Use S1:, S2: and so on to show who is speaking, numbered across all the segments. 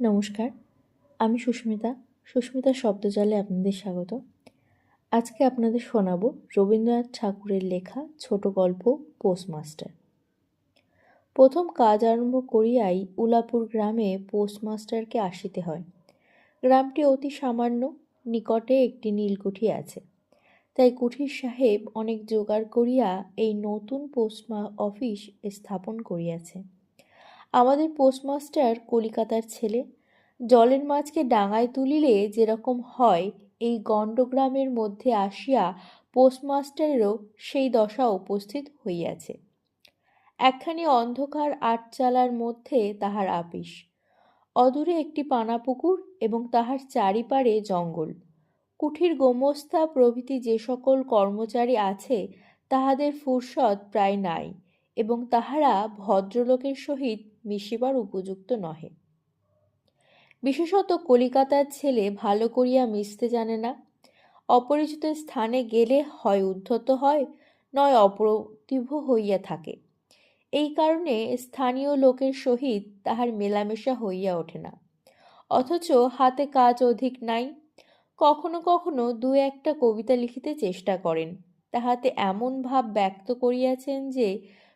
S1: নমস্কার, আমি সুস্মিতা শব্দজালে আপনাদের স্বাগত। আজকে আপনাদের শোনাবো রবীন্দ্রনাথ ঠাকুরের লেখা ছোট গল্প পোস্টমাস্টার। প্রথম কাজ আরম্ভ করিয়াই উলাপুর গ্রামে পোস্টমাস্টারকে আসিতে হয়। গ্রামটি অতি সামান্য, নিকটে একটি নীলকুঠি আছে। তাই কুঠির সাহেব অনেক জোগাড় করিয়া এই নতুন পোস্ট অফিস স্থাপন করিয়াছে। আমাদের পোস্টমাস্টার কলিকাতার ছেলে। জলের মাছকে ডাঙায় তুলিলে যেরকম হয়, এই গণ্ডগ্রামের মধ্যে আসিয়া পোস্টমাস্টারেরও সেই দশা উপস্থিত হইয়াছে। একখানি অন্ধকার আটচালার মধ্যে তাহার আপিস। অদূরে একটি পানাপুকুর এবং তাহার চারিপারে জঙ্গল। কুঠির গোমস্তা প্রভৃতি যে সকল কর্মচারী আছে, তাহাদের ফুরসত প্রায় নাই এবং তাহারা ভদ্রলোকের সহিত মিশিবার উপযুক্ত নহে। বিশেষত কলিকাতার ছেলে ভালো করিয়া মিশতে জানে না। অপরিচিত স্থানে গেলে হয় উদ্ধত হয়, নয় অপ্রতিভ হইয়া থাকে। এই কারণে স্থানীয় লোকের সহিত তাহার মেলামেশা হইয়া ওঠে না। অথচ হাতে কাজ অধিক নাই। কখনো কখনো দু একটা কবিতা লিখিতে চেষ্টা করেন। তাহাতে এমন ভাব ব্যক্ত করিয়াছেন যে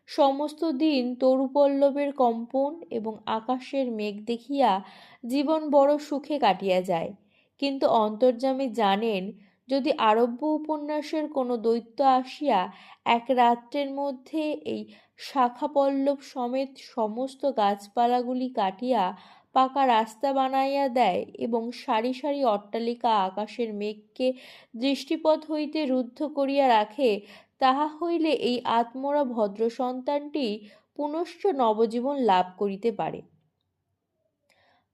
S1: সমস্ত দিন তরুপল্লবের কম্পন এবং আকাশের মেঘ দেখিয়া জীবন বড় সুখে কাটিয়া যায়। কিন্তু অন্তর্যামী জানেন, যদি আরব্য উপন্যাসের কোনো দৈত্য আসিয়া এক রাত্রের মধ্যে এই শাখাপল্লব সমেত সমস্ত গাছপালাগুলি কাটিয়া পাকা রাস্তা বানাইয়া দেয় এবং সারি সারি অট্টালিকা আকাশের মেঘকে দৃষ্টিপথ হইতে রুদ্ধ করিয়া রাখে, তাহা হইলে এই আত্মরা ভদ্র সন্তানটি পুনশ্চ নবজীবন লাভ করিতে পারে।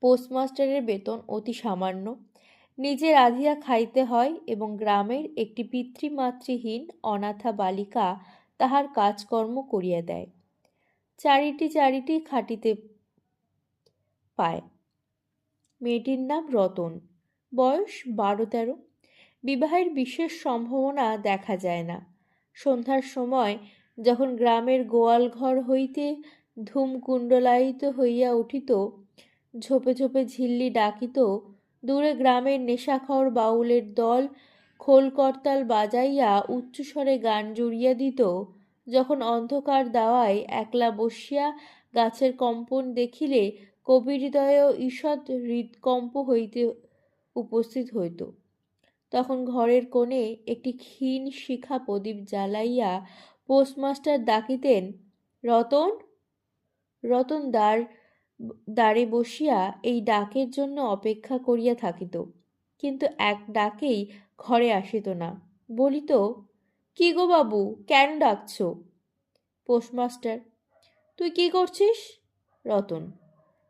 S1: পোস্টমাস্টারের বেতন অতি সামান্য। নিজে রাঁধিয়া খাইতে হয় এবং গ্রামের একটি পিতৃমাতৃহীন অনাথা বালিকা তাহার কাজকর্ম করিয়া দেয়। চারিটি খাটিতে পায়। মেয়েটির নাম রতন, বয়স 12-13। বিবাহের বিশেষ সম্ভাবনা দেখা যায় না। সন্ধ্যার সময় যখন গ্রামের গোয়াল ঘর হইতে ধূমকুণ্ডলায়িত হইয়া উঠিত, ঝোপে ঝোপে ঝিল্লি ডাকিত, দূরে গ্রামের নেশাখর বাউলের দল খোল করতাল বাজাইয়া উচ্চস্বরে গান জুড়িয়া দিত, যখন অন্ধকার দাওয়ায় একলা বসিয়া গাছের কম্পন দেখিলে কবিহৃদয়েও ঈষৎ হৃৎকম্প হইতে উপস্থিত হইত, তখন ঘরের কোণে একটি ক্ষীণ শিখা প্রদীপ জ্বালাইয়া পোস্টমাস্টার ডাকিতেন, রতন। রতন দ্বারে বসিয়া এই ডাকের জন্য অপেক্ষা করিয়া থাকিত, কিন্তু এক ডাকেই ঘরে আসিত না। বলিত, কি গো বাবু, কেন ডাকছ? পোস্টমাস্টার, তুই কি করছিস? রতন,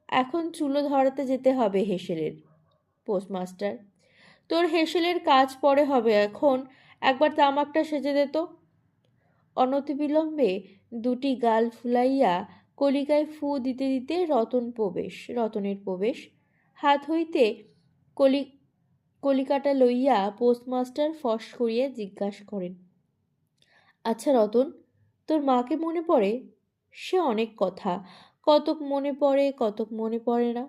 S1: এখন চুলো ধরাতে যেতে হবে হেসেলের। পোস্টমাস্টার, তোর হেসেলের কাজ পরে হবে, এখন একবার তামাকটা সেজে দে তো। অনতিবিলম্বে দুটি গাল ফুলাইয়া কলিকায় ফু দিতে দিতে রতনের প্রবেশ। হাত হইতে কলিকাটা লইয়া পোস্টমাস্টার ফস করিয়া জিজ্ঞাসা করেন, আচ্ছা রতন, তোর মাকে মনে পড়ে? সে অনেক কথা, কতক মনে পড়ে, কতক মনে পড়ে না।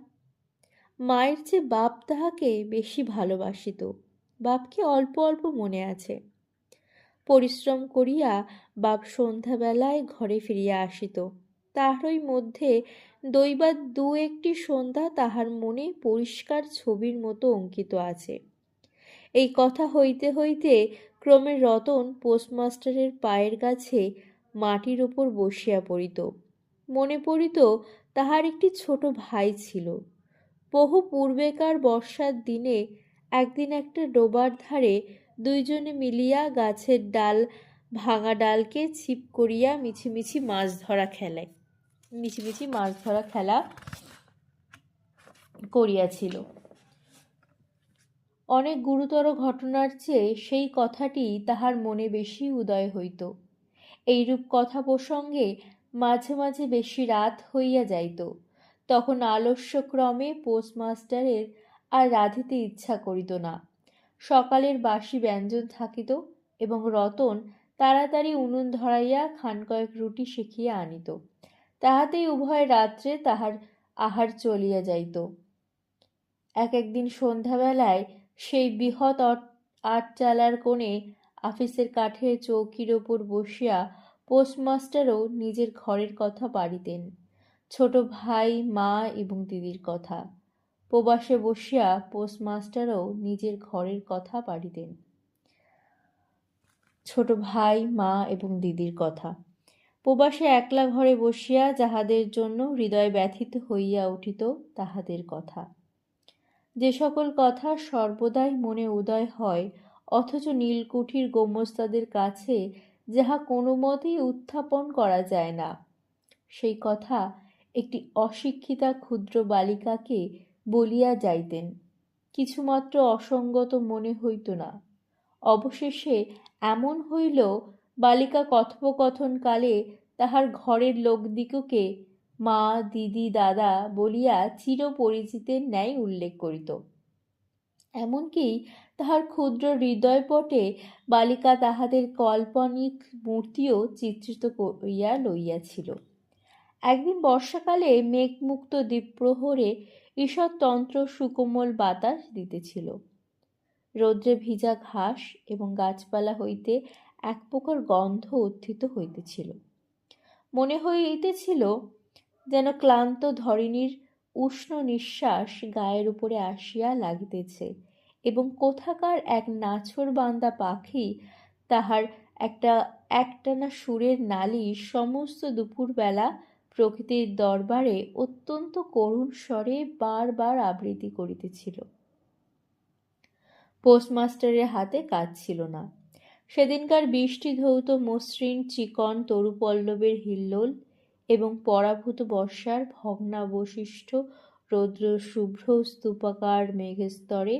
S1: মায়ের চেয়ে বাপ তাহাকে বেশি ভালোবাসিত। বাপকে অল্প অল্প মনে আছে। পরিশ্রম করিয়া বাপ সন্ধ্যাবেলায় ঘরে ফিরিয়া আসিত। তাহারই মধ্যে দৈবাৎ দু একটি সন্ধ্যা তাহার মনে পরিষ্কার ছবির মতো অঙ্কিত আছে। এই কথা হইতে হইতে ক্রমে রতন পোস্টমাস্টারের পায়ের কাছে মাটির উপর বসিয়া পড়িত। মনে পড়িত তাহার একটি ছোট ভাই ছিল। বহু পূর্বেকার বর্ষার দিনে একদিন একটা ডোবার ধারে দুইজনে মিলিয়া গাছের ভাঙা ডালকে ছিপ করিয়া মিছিমিছি মাছ ধরা খেলা করিয়াছিল। অনেক গুরুতর ঘটনার চেয়ে সেই কথাটি তাহার মনে বেশি উদয় হইত। এইরূপ কথা প্রসঙ্গে মাঝে মাঝে বেশি রাত হইয়া যাইত। তখন আলস্যক্রমে পোস্টমাস্টারের আর রাঁধিতে ইচ্ছা করিত না। সকালের বাসি ব্যঞ্জন থাকিত এবং রতন তাড়াতাড়ি উনুন ধরাইয়া খানকয়েক রুটি সেকিয়া আনিত। তাহাতেই উভয় রাত্রে তাহার আহার চলিয়া যাইত। একদিন সন্ধ্যাবেলায় সেই বৃহৎ আটচালার কোণে আফিসের কাঠের চৌকির ওপর বসিয়া পোস্টমাস্টারও নিজের ঘরের কথা পাড়িতেন, ছোট ভাই, মা এবং দিদির কথা। প্রবাসে বসিয়া পোস্টমাস্টারও নিজের ঘরের কথা পাড়িতেন, ছোট ভাই, মা এবং দিদির কথা। প্রবাসে একলা ঘরে বসিয়া যাহাদের জন্য হৃদয় ব্যথিত হইয়া উঠিত তাহাদের কথা, যে সকল কথা সর্বদাই মনে উদয় হয় অথচ নীলকুঠির গোমস্তাদের কাছে যাহা কোনো মতেই উত্থাপন করা যায় না, সেই কথা একটি অশিক্ষিতা ক্ষুদ্র বালিকাকে বলিয়া যাইতেন। কিছুমাত্র অসঙ্গত মনে হইত না। অবশেষে এমন হইল, বালিকা কথোপকথনকালে তাহার ঘরের লোকদিগকে মা, দিদি, দাদা বলিয়া চিরপরিচিতের ন্যায় উল্লেখ করিত। এমনকি তাহার ক্ষুদ্র হৃদয়পটে বালিকা তাহাদের কাল্পনিক মূর্তিও চিত্রিত করিয়া লইয়াছিল। একদিন বর্ষাকালে মেঘমুক্ত দ্বীপ্রহরে ঈষৎতন্ত্র সুকোমল বাতাস দিতেছিল। রৌদ্রে ভিজা ঘাস এবং গাছপালা হইতে এক প্রকার গন্ধ উত্থিত হইতেছিল। মনে হইতেছিল যেন ক্লান্ত ধরণীর উষ্ণ নিঃশ্বাস গায়ের উপরে আসিয়া লাগিতেছে এবং কোথাকার এক নাছোড়বান্দা পাখি তাহার একটানা সুরের নালিশ সমস্ত দুপুরবেলা প্রকৃতির দরবারে অত্যন্ত করুণ স্বরে বারবার আবৃত্তি করিতেছিল। পোস্টমাস্টারের হাতে কাজ ছিল না। সেদিনকার বৃষ্টি ধৌত মসৃণ চিকন তরুপল্লবের হিল্লোল এবং পরাভূত বর্ষার ভগ্নাবশিষ্ট রৌদ্র শুভ্র স্তূপাকার মেঘস্তরে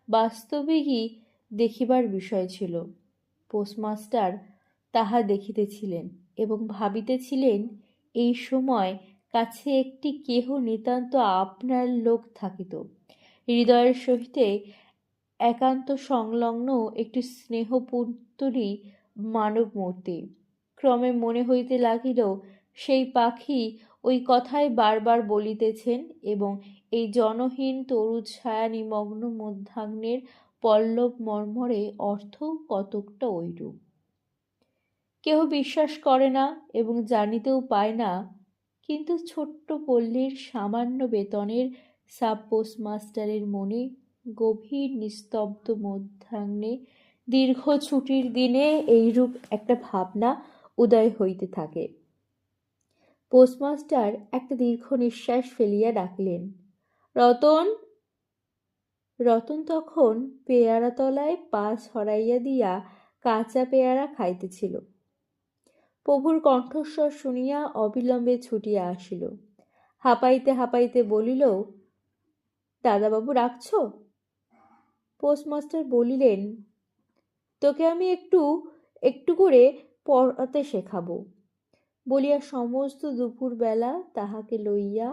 S1: বাস্তবিকই দেখিবার বিষয় ছিল। পোস্টমাস্টার তাহা দেখিতেছিলেন এবং ভাবিতেছিলেন, এই সময় কাছে একটি কেহ নিতান্ত আপনার লোক থাকিত, হৃদয়ের সহিতে একান্ত সংলগ্ন একটি স্নেহপুত্তলী মানব মূর্তি। ক্রমে মনে হইতে লাগিল, সেই পাখি ওই কথাই বারবার বলিতেছেন এবং এই জনহীন তরুছায়া নিমগ্ন মধ্যাহ্নের পল্লব মর্মরে অর্থ কতকটা ঐরূপ। কেহ বিশ্বাস করে না এবং জানিতেও পায় না, কিন্তু ছোট্ট পল্লীর সামান্য বেতনের সাব পোস্টমাস্টারের মনে গভীর নিস্তব্ধ মধ্যাহ্নে দীর্ঘ ছুটির দিনে এইরূপ একটা ভাবনা উদয় হইতে থাকে। পোস্টমাস্টার একটা দীর্ঘ নিঃশ্বাস ফেলিয়া ডাকিলেন, রতন। রতন তখন পেয়ারা তলায় পা ছড়াইয়া দিয়া কাঁচা পেয়ারা খাইতেছিল। প্রভুর কণ্ঠস্বর শুনিয়া অবিলম্বে ছুটিয়া আসিল। হাঁপাইতে হাঁপাইতে বলিল, দাদাবাবু রাখছ? পোস্টমাস্টার বলিলেন, তোকে আমি একটু করে পড়াতে শেখাবো বলিয়া সমস্ত দুপুরবেলা তাহাকে লইয়া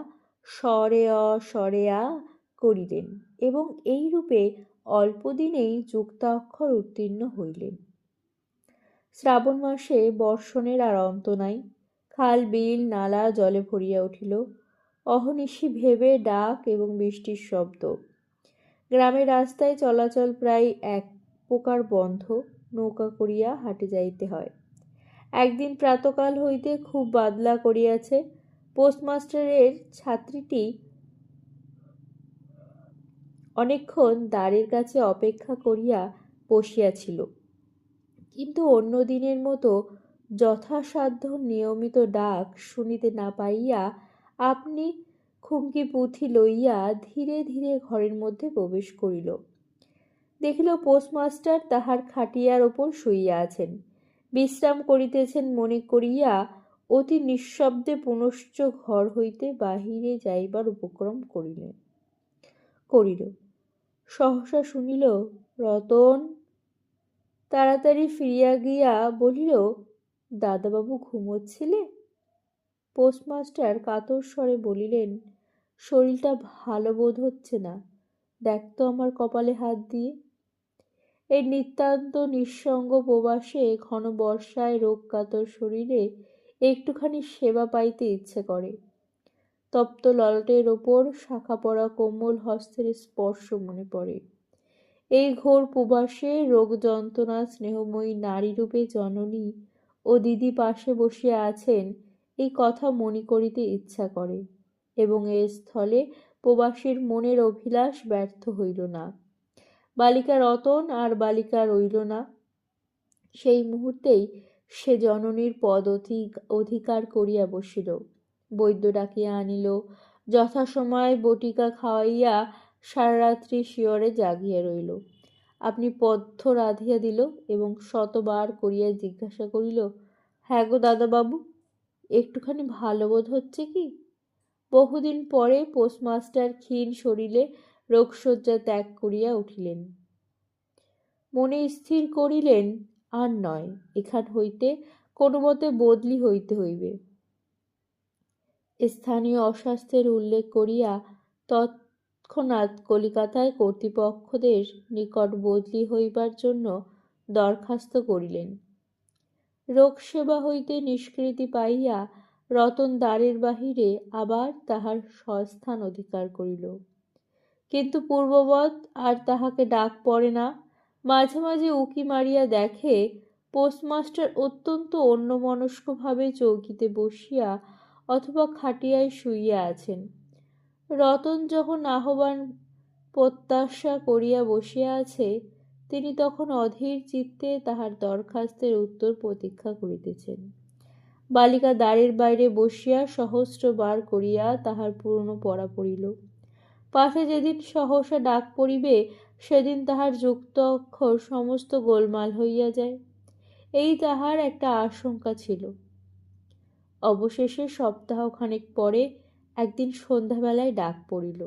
S1: সরেয়া করিলেন এবং এইরূপে অল্পদিনেই যুক্তাক্ষর উত্তীর্ণ হইলেন। শ্রাবণ মাসে বর্ষণের আর অন্ত নাই। খাল, বিল, নালা জলে ভরিয়া উঠিল। অহনিশি ভেবে ডাক এবং বৃষ্টির শব্দ। গ্রামের রাস্তায় চলাচল প্রায় এক প্রকার বন্ধ। নৌকা করিয়া হাটে যাইতে হয়। একদিন প্রাতকাল হইতে খুব বাদলা করিয়াছে। পোস্টমাস্টারের ছাত্রীটি অনেকক্ষণ দ্বারের কাছে অপেক্ষা করিয়া বসিয়াছিল, কিন্তু অন্য দিনের মতো যথাসাধ্য নিয়মিত ডাক শুনিতে না পাইয়া আপনি খুমকি পুঁথি লইয়া ধীরে ধীরে ঘরের মধ্যে প্রবেশ করিল। দেখিল পোস্টমাস্টার তাহার খাটিয়ার ওপর শুইয়া আছেন, বিশ্রাম করিতেছেন মনে করিয়া অতি নিঃশব্দে পুনশ্চ ঘর হইতে বাহিরে যাইবার উপক্রম করিল। সহসা শুনিল, রতন। তাড়াতাড়ি ফিরিয়া গিয়া বলিল, দাদাবাবু ঘুমোচ্ছিলে? পোস্টমাস্টার কাতর স্বরে বলিলেন, শরীরটা ভালো বোধ হচ্ছে না, দেখ তো আমার কপালে হাত দিয়ে। এই নিতান্ত নিঃসঙ্গ প্রবাসে ঘন বর্ষায় রোগ কাতর শরীরে একটুখানি সেবা পাইতে ইচ্ছে করে। তপ্ত ললাটের ওপর শাখা পড়া কোমল হস্তের স্পর্শ মনে পড়ে। এই ঘোর প্রবাসে রোগ যন্ত্রণা স্নেহময়ী নারীরূপে জননী ও দিদি পাশে বসিয়া আছেন, এই কথা মনে করিতে ইচ্ছা করে, এবং এ স্থলে প্রবাসীর মনের অভিলাষ ব্যর্থ হইল না। বালিকা রতন আর বালিকা রইল না। সেই মুহূর্তেই সে জননীর পদ অধিকার করিয়া বসিল। বৈদ্য ডাকিয়া আনিল, যথাসময়ে বটিকা খাওয়াইয়া সারারাত্রি শিয়রে জাগিয়া রইল। আপনি পথ্য রাধিয়া দিল এবং শতবার করিয়া জিজ্ঞাসা করিল, হ্যাঁ গো দাদাবাবু, একটুখানি ভালো বোধ হচ্ছে কি? বহুদিন পরে পোস্টমাস্টার ক্ষীণ শরীরে রোগশয্যা ত্যাগ করিয়া উঠিলেন। মনে স্থির করিলেন, আর নয়, এখান হইতে কোনো মতে বদলি হইতে হইবে। স্থানীয় অস্বাস্থ্যের উল্লেখ করিয়া তৎক্ষণাৎ কলিকাতায় কর্তৃপক্ষদের নিকট বদলি হইবার জন্য দরখাস্ত করিলেন। রোগসেবা হইতে নিষ্কৃতি পাইয়া রতন দ্বারের বাহিরে আবার তাহার স্বস্থান অধিকার করিল। কিন্তু পূর্ববৎ আর তাহাকে ডাক পড়ে না। মাঝে মাঝে উকি মারিয়া দেখে পোস্টমাস্টার অত্যন্ত অন্যমনস্কভাবে চৌকিতে বসিয়া অথবা খাটিয়ায় শুইয়া আছেন। রতন যখন আহ্বান প্রত্যাশা করিয়া বসিয়া আছে, তিনি তখন অধীর চিত্তে তাহার দরখাস্তের উত্তর প্রতীক্ষা করিতেছেন। বালিকা দ্বারের বাইরে বসিয়া সহস্রবার করিয়া তাহার পুরনো পড়া পড়িল। পাছে যেদিন সহসা ডাক পড়িবে, সেদিন তাহার যুক্ত অক্ষর সমস্ত গোলমাল হইয়া যায়, এই তাহার একটা আশঙ্কা ছিল। অবশেষে সপ্তাহখানেক পরে একদিন সন্ধ্যাবেলায় ডাক পড়িল।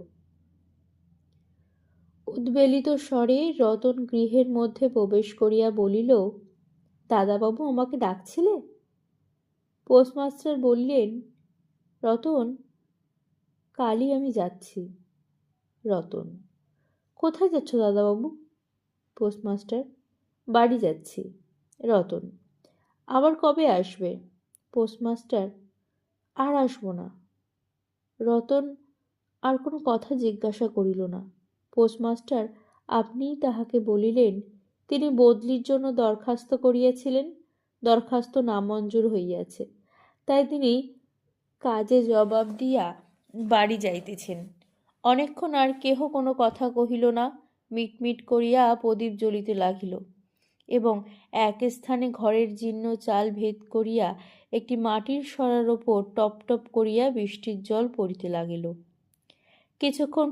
S1: উদ্বেলিত স্বরে রতন গৃহের মধ্যে প্রবেশ করিয়া বলিল, দাদাবাবু আমাকে ডাকছিলে? পোস্টমাস্টার বললেন, রতন, কালই আমি যাচ্ছি। রতন, কোথায় যাচ্ছ দাদাবাবু? পোস্টমাস্টার, বাড়ি যাচ্ছি। রতন, আবার কবে আসবে? পোস্টমাস্টার, আর আসবো না। রতন আর কোনো কথা জিজ্ঞাসা করিল না। পোস্টমাস্টার আপনিই তাহাকে বলিলেন, তিনি বদলির জন্য দরখাস্ত করিয়াছিলেন, দরখাস্ত নামঞ্জুর হইয়াছে, তাই তিনি কাজে জবাব দিয়া বাড়ি যাইতেছেন। অনেকক্ষণ আর কেহ কোনো কথা কহিল না। মিটমিট করিয়া প্রদীপ জ্বলিতে লাগিল এবং এক স্থানে ঘরের জীর্ণ চাল ভেদ করিয়া একটি মাটির সরার ওপর টপ টপ করিয়া বৃষ্টির জল পড়িতে লাগিল। কিছুক্ষণ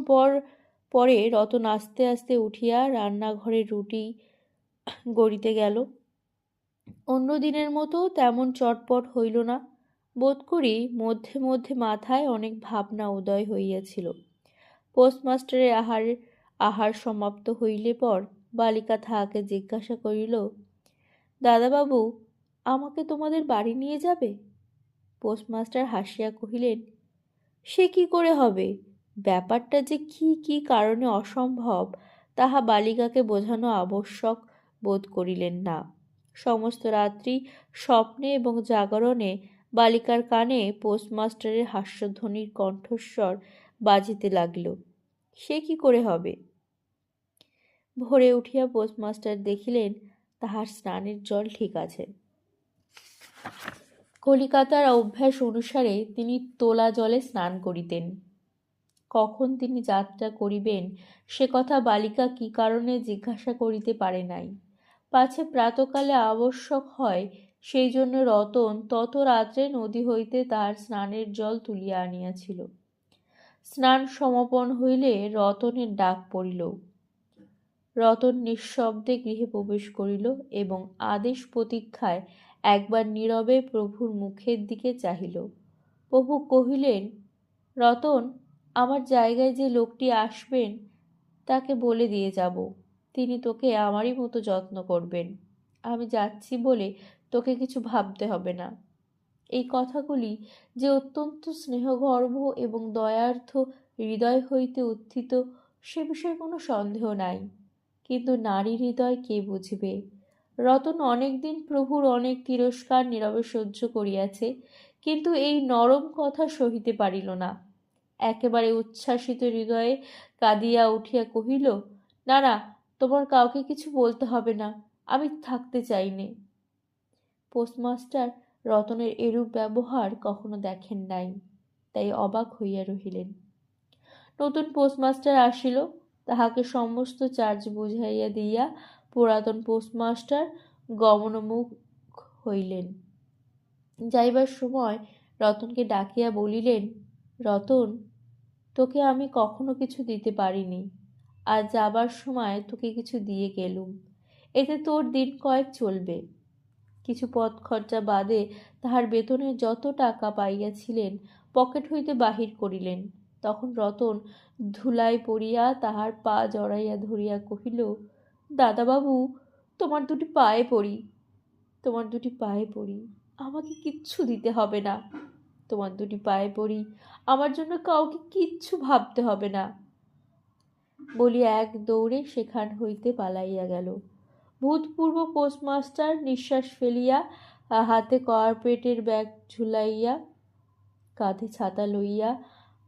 S1: পরে রতন আস্তে আস্তে উঠিয়া রান্নাঘরে রুটি গড়িতে গেল। অন্য দিনের মতো তেমন চটপট হইল না। বোধ করি মধ্যে মধ্যে মাথায় অনেক ভাবনা উদয় হইয়াছিল। পোস্টমাস্টারের আহার সমাপ্ত হইলে পর বালিকা তাহাকে জিজ্ঞাসা করিল, দাদাবাবু, আমাকে তোমাদের বাড়ি নিয়ে যাবে? পোস্টমাস্টার হাসিয়া কহিলেন, সে কি করে হবে? ব্যাপারটা যে কি কারণে অসম্ভব তাহা বালিকাকে বোঝানো আবশ্যক বোধ করিলেন না। সমস্ত রাত্রি স্বপ্নে এবং জাগরণে বালিকার কানে পোস্টমাস্টারের হাস্যধ্বনির কণ্ঠস্বর বাজিতে লাগিল। সে কি করে হবে? ভোরে উঠিয়া পোস্টমাস্টার দেখিলেন তাহার স্নানের জল ঠিক আছে। কলিকাতার অভ্যাস অনুসারে তিনি তোলা জলে স্নান করিতেন। কখন তিনি যাত্রা করিবেন সে কথা বালিকা কি কারণে জিজ্ঞাসা করিতে পারে নাই। পাছে প্রাতকালে আবশ্যক হয়, সেই জন্য রতন তত রাত্রে নদী হইতে তাহার স্নানের জল তুলিয়া আনিয়াছিল। স্নান সমাপন হইলে রতনের ডাক পড়িল। রতন নিঃশব্দে গৃহে প্রবেশ করিল এবং আদেশ প্রতীক্ষায় একবার নীরবে প্রভুর মুখের দিকে চাহিল। প্রভু কহিলেন, রতন, আমার জায়গায় যে লোকটি আসবেন তাকে বলে দিয়ে যাব, তিনি তোকে আমারই মতো যত্ন করবেন। আমি যাচ্ছি বলে তোকে কিছু ভাবতে হবে না। এই কথাগুলি যে অত্যন্ত স্নেহগর্ভ এবং দয়ার্থ হৃদয় হইতে উত্থিত সে বিষয়ে কোনো সন্দেহ নাই। কিন্তু নারী হৃদয় কে বুঝিবে? রতন অনেক দিন প্রভুর অনেক তিরস্কার নীরবে সহ্য করিয়াছে, কিন্তু এই নরম কথা সহিতে পারিল না। একেবারে উচ্ছ্বাসিত হৃদয়ে কাঁদিয়া উঠিয়া কহিল, না না, তোমার কাউকে কিছু বলতে হবে না, আমি থাকতে চাইনে। পোস্টমাস্টার রতনের এরূপ ব্যবহার কখনো দেখেন নাই, তাই অবাক হইয়া রহিলেন। নতুন পোস্টমাস্টার আসিল, তাহাকে সমস্ত চার্জ বুঝাইয়া দিয়া পুরাতন পোস্টমাস্টার গমনোন্মুখ হইলেন। যাইবার সময় রতনকে ডাকিয়া বলিলেন, রতন, তোকে আমি কখনো কিছু দিতে পারিনি, আর যাবার সময় তোকে কিছু দিয়ে গেলুম, এতে তোর দিন কয়েক চলবে। কিছু পথ খরচা বাদে তাহার বেতনের যত টাকা পাইয়াছিলেন পকেট হইতে বাহির করিলেন। তখন রতন ধুলায় পড়িয়া তাহার পা জড়াইয়া ধরিয়া কহিল, দাদাবাবু, তোমার দুটি পায়ে পড়ি, তোমার দুটি পায়ে পড়ি, আমাকে কিচ্ছু দিতে হবে না, তোমার দুটি পায়ে পড়ি, আমার জন্য কাউকে কিচ্ছু ভাবতে হবে না, বলিয়া এক দৌড়ে সেখান হইতে পালাইয়া গেল। ভূতপূর্ব পোস্টমাস্টার নিঃশ্বাস ফেলিয়া হাতে কার্পেটের ব্যাগ ঝুলাইয়া, কাঁধে ছাতা লইয়া,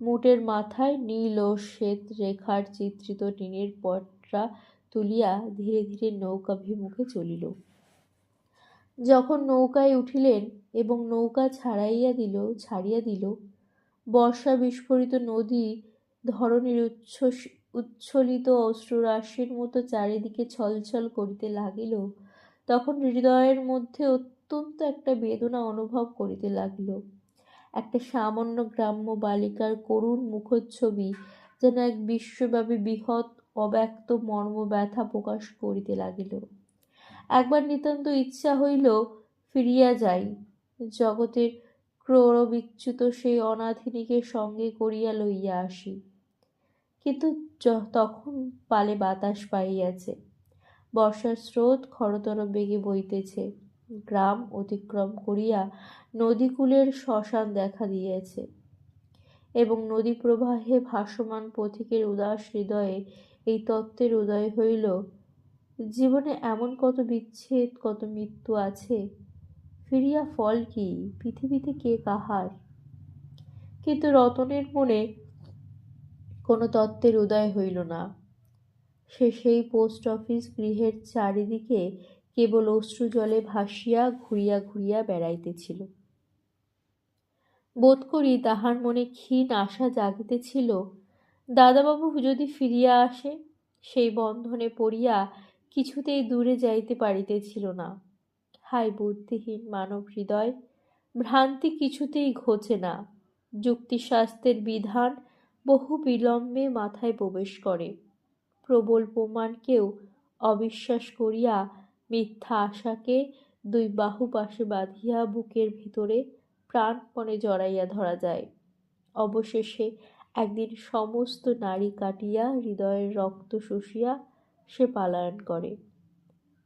S1: মুটের মাথায় নীল ও শ্বেত রেখার চিত্রিত টিনের পটরা তুলিয়া ধীরে ধীরে নৌকাভিমুখে চলিল। যখন নৌকায় উঠিলেন এবং নৌকা ছাড়িয়া দিল, বর্ষা বিস্ফোরিত নদী ধরণীর উচ্ছ্বলিত অশ্রুরাশির মতো চারিদিকে ছলছল করিতে লাগিল, তখন হৃদয়ের মধ্যে অত্যন্ত একটা বেদনা অনুভব করিতে লাগিল। একটা সামান্য গ্রাম্য বালিকার করুণ মুখচ্ছবি যেন এক বিশ্বব্যাপী বৃহৎ অব্যক্ত মর্ম ব্যথা প্রকাশ করিতে লাগিল। একবার নিতান্ত ইচ্ছা হইল ফিরিয়া যাই, জগতের ক্রোড়বিচ্যুত সেই অনাথিনীকে সঙ্গে করিয়া লইয়া আসি। কিন্তু তখন পালে বাতাস পাইয়াছে, বর্ষার স্রোত খরতর বেগে বইতেছে, গ্রাম অতিক্রম করিয়া নদীকূলের শ্মশান দেখা দিয়েছে, এবং নদী প্রবাহে ভাসমান পথিকের উদাস হৃদয়ে এই তত্ত্বের উদয় হইল, জীবনে এমন কত বিচ্ছেদ, কত মৃত্যু আছে, ফিরিয়া ফল কি, পৃথিবীতে কে কাহার। কিন্তু রতনের মনে কোনো তত্ত্বের উদয় হইল না। সে সেই পোস্ট অফিস গৃহের চারিদিকে কেবল অশ্রুজলে ভাসিয়া ঘুরিয়া ঘুরিয়া বেড়াইতেছিল। বোধ করি তাহার মনে ক্ষীণ আশা জাগিতেছিল, দাদাবাবু যদি ফিরিয়া আসে। সেই বন্ধনে পড়িয়া কিছুতেই দূরে যাইতে পারিতেছিল না। হায় বুদ্ধিহীন মানব হৃদয়, ভ্রান্তি কিছুতেই ঘোচে না। যুক্তিশাস্ত্রের বিধান বহু বিলম্বে মাথায় প্রবেশ করে। প্রবল প্রমাণকেও অবিশ্বাস করিয়া মিথ্যা আশাকে দুই বাহু পাশে বাঁধিয়া বুকের ভিতরে প্রাণপণে জড়াইয়া ধরা যায়। অবশেষে একদিন সমস্ত নাড়ি কাটিয়া হৃদয়ের রক্ত শুষিয়া সে পালায়ন করে।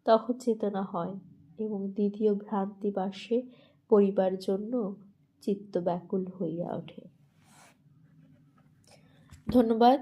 S1: তখন চেতনা হয় এবং দ্বিতীয় ভ্রান্তি পাশে পড়িবার জন্য চিত্ত ব্যাকুল হইয়া ওঠে। ধন্যবাদ।